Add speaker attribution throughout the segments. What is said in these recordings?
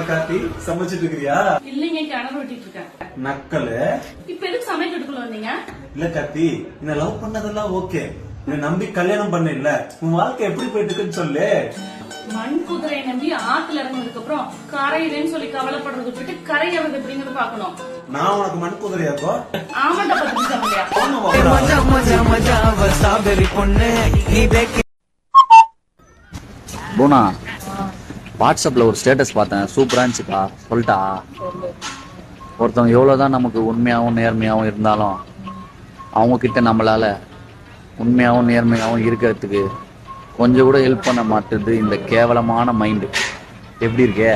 Speaker 1: கார்த்தி சமைச்சிட்டு இருக்கிறியா?
Speaker 2: இல்லைங்க, கிணறு வெட்டிட்டு இருக்கேன்.
Speaker 1: நக்கலு.
Speaker 2: இப்ப எதுக்கு சமைக்கிறதுக்குள்ள வந்தீங்க?
Speaker 1: இல்ல கார்த்தி, என்ன லவ் பண்ணதெல்லாம் ஓகே, என்ன நம்பி கல்யாணம் பண்ணல, உன் வாழ்க்கை எப்படி போயிட்டு இருக்குன்னு சொல்லு.
Speaker 2: மண் குதிரையை நம்பி ஆத்துல இறங்கினதுக்கு அப்புறம் கரையிலன்னு சொல்லி கவலைப்படுறது விட்டு கரை இறங்குது எப்படிங்கறது பாக்கணும்.
Speaker 1: நான் உனக்கு மண் குதிரையாக்கோ?
Speaker 2: ஆமாண்டா, பத்தி சமையா
Speaker 3: போனா வாட்ஸ்அப்ல ஒரு ஸ்டேட்டஸ் பார்த்தேன், சூப்பரா இருந்துச்சுப்பா. சொல்லிட்டா ஒருத்தவங்க எவ்வளவுதான் நமக்கு உண்மையாகவும் நேர்மையாகவும் இருந்தாலும் அவங்க கிட்ட நம்மளால உண்மையாகவும் நேர்மையாகவும் இருக்கிறதுக்கு கொஞ்சம் கூட ஹெல்ப் பண்ண மாட்டேது இந்த கேவலமான மைண்டு. எப்படி இருக்கே?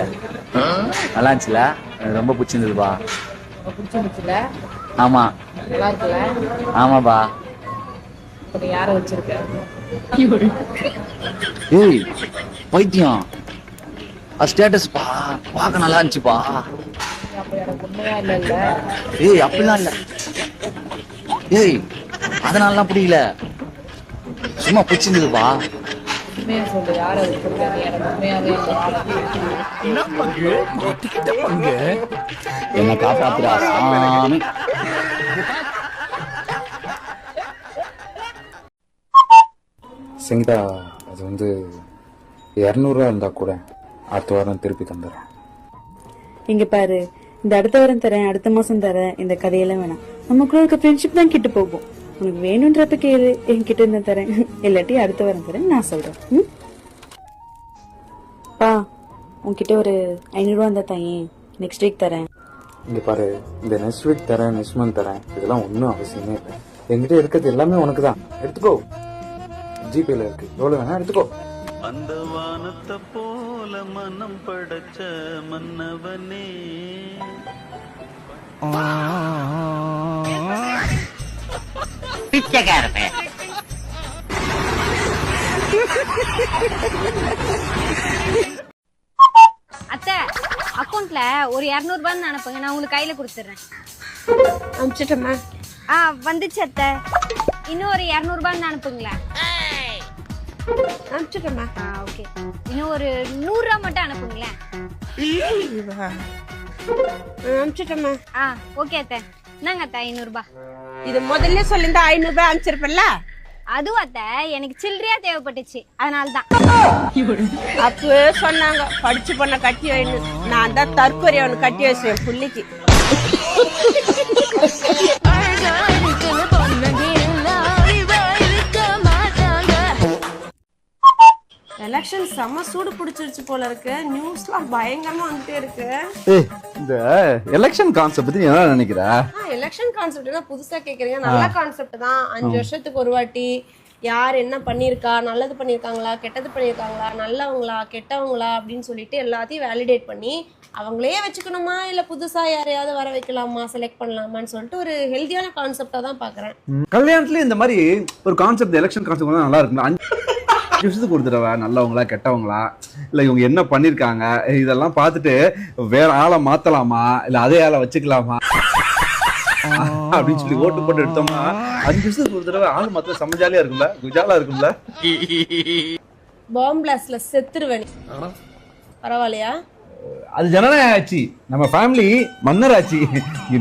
Speaker 3: நல்லா இருந்துச்சுல? எனக்கு ரொம்ப பிடிச்சிருந்ததுப்பா. ஆமா, ஆமாப்பா.
Speaker 4: யார வச்சிருக்க?
Speaker 3: ஏய் பைத்தியம், ஸ்டேட்டஸ் பார்க்க நல்லா இருந்துச்சுப்பா. ஏய் அப்படிலாம் இல்ல, ஏய் அதனாலலாம் பிடிக்கல, சும்மா பிடிச்சிருந்ததுப்பா.
Speaker 4: சொல்லு, யார வச்சிருக்க?
Speaker 3: என்ன காப்பாத்துறா சாமி.
Speaker 5: சிங்கா, அது 200 இருந்தா கூட அடுத்த வாரம் திருப்பி தந்துடுறேன்.
Speaker 6: இங்க பாரு, இந்த அடுத்த வாரம் தரேன், அடுத்த மாசம் தரேன், இந்த கதையெல்லாம் வேணாம். நமக்குள்ள இருக்க ஃப்ரெண்ட்ஷிப் தான் கிட்ட போகும். உனக்கு வேணும்ன்றப்ப கேளு, என்கிட்ட இருந்தா தரேன், இல்லாட்டி அடுத்த வாரம் தரேன் நான் சொல்றேன். பா, உன்கிட்ட ஒரு 500 ரூபா இருந்தா தாயேன், நெக்ஸ்ட் வீக் தரேன்.
Speaker 5: இங்க பாரு, இந்த நெக்ஸ்ட் வீக் தரேன், நெக்ஸ்ட் மந்த் தரேன், இதெல்லாம் ஒன்றும் அவசியமே இல்லை. என்கிட்ட இருக்கிறது எல்லாமே உனக்கு தான், எடுத்துக்கோ. ஜிபேல இருக்கு, எவ்வளவு வேணா எடுத்துக்கோ.
Speaker 7: அந்த வானத்தை போல மனம் படைச்ச மன்னவனே,
Speaker 8: அத்தை, அக்கௌண்ட்ல ஒரு 200 ரூபாய் அனுப்புங்க, நான் உங்களுக்கு கையில கொடுத்துறேன்.
Speaker 4: அனுப்பிச்சிட்டேம்மா.
Speaker 8: வந்துச்சு அத்தை. இன்னும் ஒரு 200 ரூபாய் அனுப்புங்களேன்.
Speaker 4: அனுப்பிச்சிட்டேம்மா.
Speaker 8: ஓகே, இன்னும் ஒரு 100 ரூபாய் மட்டும் அனுப்புங்களேன்.
Speaker 4: அனுப்பிச்சிட்டேம்மா.
Speaker 8: ஓகே அத்தை, என்னங்க அத்தை 500 ரூபாய்.
Speaker 4: இது முதல்ல சொல்லிருந்தா 500 ரூபாய் அனுப்பிச்சிருப்பேன்ல.
Speaker 8: அதுவும் அத்தை எனக்கு சில்லறையா தேவைப்பட்டுச்சு, அதனாலதான்.
Speaker 4: அப்ப சொன்னாங்க படிச்சு பண்ண கட்டி வைன்னு. நான் தான் தற்கொலை அவனு கட்டி வச்சேன் புள்ளிக்கு. எலெக்ஷன் செம்ம சூடு பிடிச்சிருச்சு போல இருக்கு. நியூஸ்லாம் பயங்கரமா வந்துட்டே இருக்கு.
Speaker 9: இந்த எலெக்ஷன் கான்செப்ட் பத்தி என்ன நினைக்கிற?
Speaker 4: எலெக்ஷன் கான்செப்ட்னா புதுசா கேக்குறீங்க. நல்ல கான்செப்ட் தான். 5 வருஷத்துக்கு ஒரு வாட்டி யார் என்ன பண்ணிருக்கா, நல்லது பண்ணிருக்காங்களா, கெட்டது பண்ணிருக்காங்களா, நல்லவங்களா கெட்டவங்களா அப்படின்னு சொல்லிட்டு எல்லாத்தையும் வேலிடேட் பண்ணி அவங்களே வச்சுக்கணுமா இல்ல புதுசா யாரையாவது வர வைக்கலாமா, செலக்ட் பண்ணலாமான்னு சொல்லிட்டு ஒரு ஹெல்தியான கான்செப்டா தான் பாக்குறேன்.
Speaker 9: கல்யாணத்துல இந்த மாதிரி ஒரு கான்செப்ட், எலெக்ஷன் கான்செப்ட் நல்லா இருக்குங்க. 5 வருஷத்துக்கு ஒரு தடவை நல்லவங்களா கெட்டவங்களா, இல்ல இவங்க என்ன பண்ணிருக்காங்க, இதெல்லாம் பார்த்துட்டு வேற ஆளை மாத்தலாமா இல்ல அதே ஆளை வச்சுக்கலாமா அப்படின்னு சொல்லி ஓட்டு போட்டு எடுத்தோம்னா 5 வருஷத்துக்கு ஒரு தடவை ஆள் மாத்திர செம்ம ஜாலியா இருக்கும்ல, குஜாலா இருக்கும்ல.
Speaker 4: பாம்பு பிளாஸ்ட்ல செத்துருவேன். பரவாயில்லையா?
Speaker 9: அது ஜனநாயக ஆட்சி, நம்ம ஃபேமிலி மன்னர் ஆட்சி.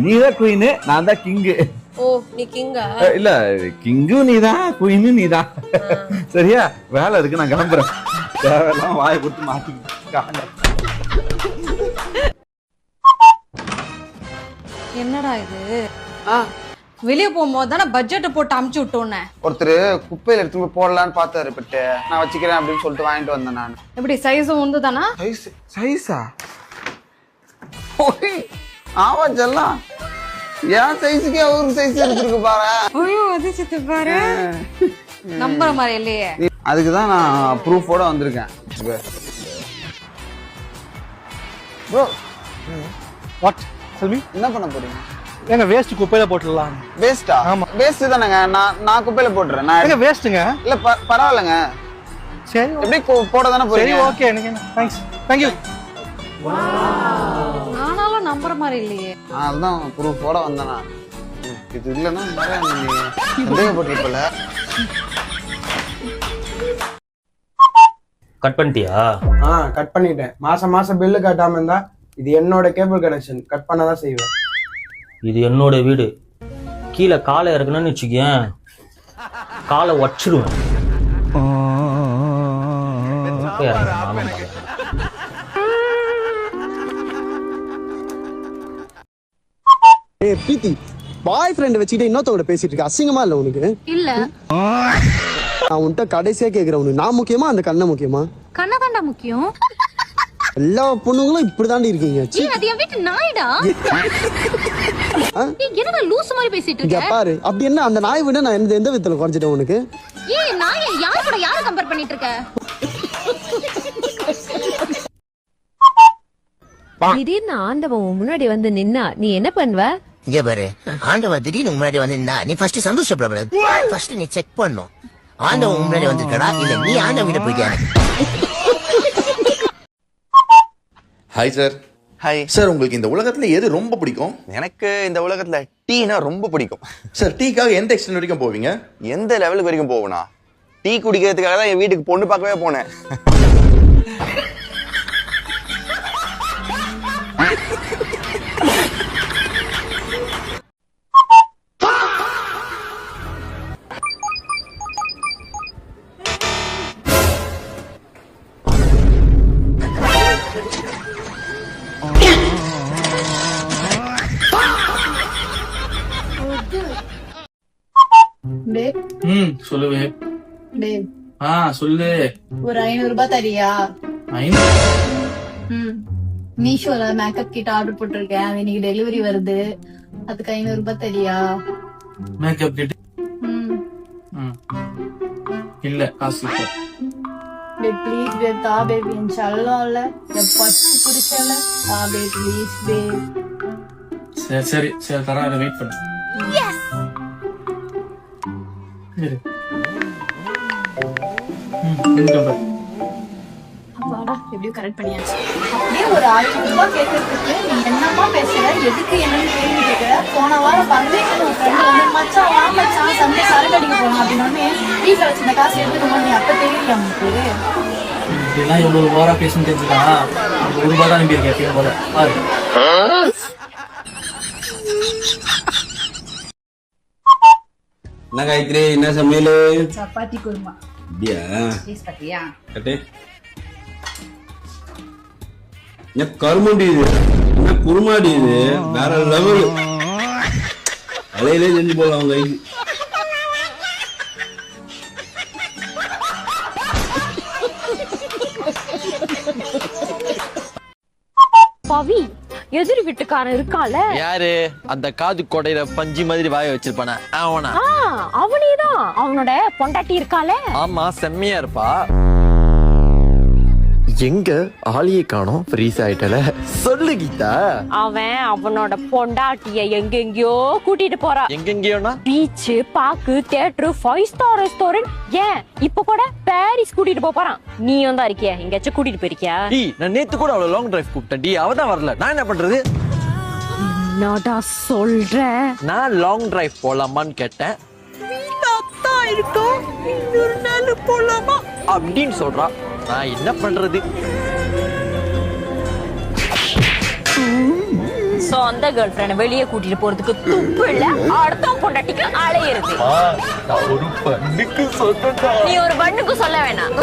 Speaker 9: நீதான் குயின், நான் தான் கிங்கு.
Speaker 4: ஓ, நீ கிங்கா?
Speaker 9: இல்ல, கிங்கும் நீதான், குயினும் நீதான். சரியா? வேலை இருக்கு, நான் கிளம்புறேன். தேவையெல்லாம் வாயை கொடுத்து மாட்டிக்கிட்டு.
Speaker 10: என்னடா இது? வெளியே போகும்போது தானே பட்ஜெட்டை போட்டு அமுச்சு விட்டோன்னே.
Speaker 11: ஒருத்தர் குப்பையில எடுத்து போய் போடலான்னு பார்த்தாரு, பட்டு நான் வச்சுக்கிறேன் அப்படின்னு சொல்லிட்டு வாங்கிட்டு வந்தேன். நான்
Speaker 10: எப்படி சைஸும் வந்து தானா?
Speaker 11: சைஸா? ஆமா செல்லாம், என் சைஸுக்கே ஒரு சைஸ் எடுத்துருக்கு பாரு.
Speaker 10: ஐயோ, அது சித்து பாரு, நம்புற மாதிரி இல்லையே.
Speaker 11: அதுக்குதான் நான் ப்ரூஃபோட வந்திருக்கேன். ப்ரோ,
Speaker 9: வாட் செல்வி,
Speaker 11: என்ன பண்ண போறீங்க?
Speaker 9: ஏங்க வேஸ்ட் குப்பையில போட்டுடலாம்.
Speaker 11: வேஸ்டா? ஆமா வேஸ்ட் தானேங்க. நான் குப்பையில போட்டுறேன். நான்
Speaker 9: வேஸ்ட்டுங்க.
Speaker 11: இல்ல பரவாயில்லைங்க.
Speaker 9: சரி,
Speaker 11: எப்படி போட தானே போறீங்க?
Speaker 9: Okay, thanks, thank you.
Speaker 10: ஆனாலும் நம்புற மாதிரி இல்லையே.
Speaker 11: அதுதான் ப்ரூஃபோட வந்தேன் நான். இது இல்லைன்னா சந்தேகப்பட்டிருப்பல.
Speaker 12: கட் பண்ணிட்டியா?
Speaker 13: கட் பண்ணிட்டேன். மாசம் மாசம் பில்லு கட்டாம இருந்தா இது என்னோட கேபிள் கனெக்ஷன், கட் பண்ணாதான் செய்வேன்.
Speaker 12: இது என்னோட வீடு. கீழே காலை இறக்கணும்னு வச்சுக்கேன், காலை உடச்சிடுவேன்.
Speaker 14: பிரீத்தி, பாய் ஃப்ரெண்ட் வச்சுக்கிட்டு இன்னொருத்தவங்க பேசிட்டு இருக்க, அசிங்கமா இல்ல உனக்கு?
Speaker 8: இல்ல.
Speaker 14: நான் உன்கிட்ட கடைசியா கேக்குறேன், உனக்கு நான் முக்கியமா அந்த கண்ணை முக்கியமா?
Speaker 8: கண்ணதாண்டா முக்கியம்.
Speaker 14: எல்லா பொண்ணுங்களும் இப்படிதாண்டி இருக்கீங்க.
Speaker 8: அது என் வீட்டு நாய்டா. என்னடா லூசு மாதிரி பேசிட்டு
Speaker 14: இங்க
Speaker 8: இருக்க?
Speaker 14: பாரு, அப்படி என்ன அந்த நாய் விட நான் எந்த விதத்துல குறைஞ்சிட்டேன் உனக்கு?
Speaker 8: ஏய் நாய் யார் கூட யாரை கம்பேர் பண்ணிட்டு இருக்க?
Speaker 15: திடீர்னு ஆண்டவன் முன்னாடி வந்து நின்னா நீ என்ன பண்ணுவ?
Speaker 16: இங்க பாரு, ஆண்டவன் திடீர்னு முன்னாடி வந்து நின்னா நீ ஃபர்ஸ்ட் சந்தோஷப்படக்கூடாது. ஃபர்ஸ்ட் நீ செக் பண்ணும், ஆண்டவன் முன்னாடி வந்திருக்கடா இல்ல நீ ஆண்டவன் கிட்ட போயிட்டியா.
Speaker 17: Hi sir.
Speaker 11: ஹாய்
Speaker 17: சார், உங்களுக்கு இந்த உலகத்துல எது ரொம்ப பிடிக்கும்?
Speaker 11: எனக்கு இந்த உலகத்துல டீனா ரொம்ப பிடிக்கும்.
Speaker 17: சார், டீக்காக எந்த எக்ஸ்டென்ட் வரைக்கும் போவீங்க?
Speaker 11: எந்த லெவலுக்கு வரைக்கும் போவேனா? டீ குடிக்கிறதுக்காக தான் என் வீட்டுக்கு பொண்ணு பார்க்கவே போனேன்.
Speaker 18: சொல்லுவே. சொல்லு.
Speaker 19: ஒரு 500 ரூபாய் தரியா?
Speaker 18: 500?
Speaker 19: மீஷோல மேக்கப் கிட் ஆர்டர் போட்டிருக்கேன், அது இன்னைக்கு டெலிவரி வருது, அதுக்கு 500 ரூபாய் தரியா?
Speaker 18: மேக்கப் கிட் இல்ல, காசு இல்ல.
Speaker 19: ப்ளீஸ் பேப், தா பேபி, என் செல்லம்ல பட்டு குடிச்சல, தா பேபி ப்ளீஸ் பேப்.
Speaker 18: சரி சரி தரேன், அதை வெயிட் பண்ணு.
Speaker 19: அப்பாடா, எப்படியும் கரெக்ட் பண்ணியாச்சு. அப்படியே ஒரு 1000 ரூபாய் கேட்கறதுக்கு நீ என்னமா பேசுற, எதுக்கு என்னன்னு கேள்வி கேட்கற? போன வாரம் பர்மிஷன் உன் ஃப்ரெண்ட் வந்து மச்சான் வா மச்சான் சண்டே சரக்கு அடிக்க போகணும் அப்படின்னு வீட்டுல வச்சிருந்த காசு எடுத்துக்கணும். நீ அப்ப தெரியல உனக்கு?
Speaker 18: இதெல்லாம் எவ்வளவு ஓவரா பேசணும் தெரிஞ்சுக்கா? 1 ரூபாய் தான் அனுப்பியிருக்கேன் போல பாரு.
Speaker 9: என்ன காயத்ரி, என்ன சமையல்?
Speaker 19: சப்பாத்தி குருமா.
Speaker 9: அப்படியா?
Speaker 19: டேஸ்ட் பாத்தியா?
Speaker 9: கட்டே. என்ன கருமண்டி இது, என்ன குருமாடி இது, வேற லெவல். அலையிலே செஞ்சு போலாம் அவங்க கைக்கு.
Speaker 15: பவி, எதிர் வீட்டுக்காரன் இருக்கால?
Speaker 3: யாரு? அந்த காது கொடையில பஞ்சு மாதிரி வாய வச்சிருப்பானே அவனா?
Speaker 15: அவனேதான். அவனோட பொண்டாட்டி இருக்கால?
Speaker 3: ஆமா, செம்மையா இருப்பா. எங்க ஆளியை காணோம், ஃப்ரீஸ் ஆயிட்டல. சொல்லு கீதா.
Speaker 15: அவன் அவனோட பொண்டாட்டிய எங்கெங்கயோ கூட்டிட்டு போறான்.
Speaker 3: எங்கெங்கயோனா?
Speaker 15: Beach, park, theatre, 5 star restaurant, ஏன் இப்ப கூட பாரிஸ் கூட்டிட்டு போறான். நீயும் தான் இருக்கியா, எங்கேயாச்சும் கூட்டிட்டு போயிருக்கியா?
Speaker 3: நான் நேத்து கூட அவளை லாங் டிரைவ் கூப்பிட்டேன், அவதான் வரல. நான் என்ன பண்றது?
Speaker 15: என்னடா சொல்ற?
Speaker 3: நான் லாங் டிரைவ் போலாமான்னு கேட்டேன். போலாமா அப்படின்னு சொல்றா. நான் என்ன பண்றது?
Speaker 15: சொந்த கேர்ள் ஃப்ரெண்ட் வெளியே கூட்டிட்டு போறதுக்கு துப்பு இல்ல, அடுத்த பொண்டாட்டிக்கு அலையிறது.
Speaker 3: ஒரு பண்ணுக்கு சொன்னா
Speaker 15: நீ ஒரு பண்ணுக்கு சொல்ல வேணாம்.